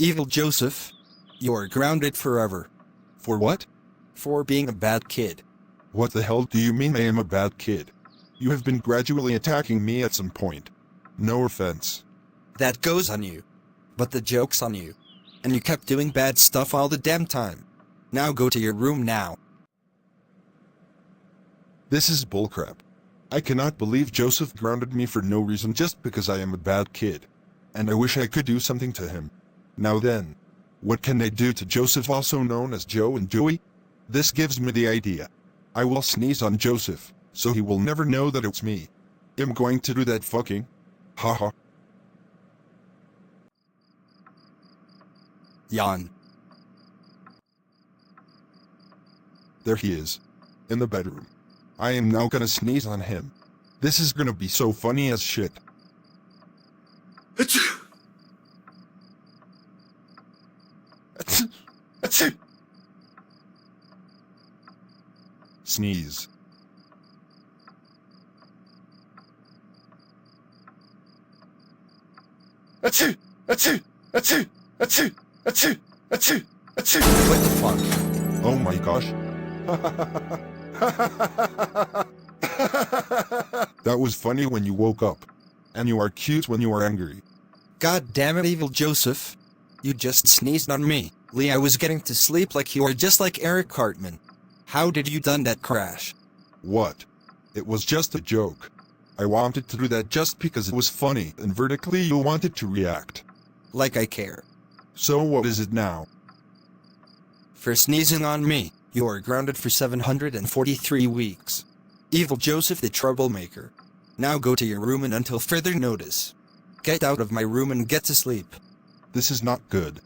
Evil Joseph, you are grounded forever. For what? For being a bad kid. What the hell do you mean I am a bad kid? You have been gradually attacking me at some point. No offense. That goes on you. But the joke's on you. And you kept doing bad stuff all the damn time. Now go to your room now. This is bullcrap. I cannot believe Joseph grounded me for no reason just because I am a bad kid. And I wish I could do something to him. Now then, what can I do to Joseph, also known as Joe and Joey? This gives me the idea. I will sneeze on Joseph, so he will never know that it's me. I'm going to do that fucking. Haha. Yawn. There he is. In the bedroom. I am now gonna sneeze on him. This is gonna be so funny as shit. Achoo! Achoo! Achoo! Sneeze. Achoo! Achoo! Achoo! Achoo! Achoo! Achoo! Achoo! What the fuck? Oh my gosh. That was funny when you woke up. And you are cute when you are angry. God damn it, Evil Joseph. You just sneezed on me. Lee, I was getting to sleep like you are, just like Eric Cartman. How did you done that, Crash? What? It was just a joke. I wanted to do that just because it was funny, and vertically you wanted to react. Like I care. So what is it now? For sneezing on me, you are grounded for 743 weeks. Evil Joseph the troublemaker. Now go to your room and until further notice. Get out of my room and get to sleep. This is not good.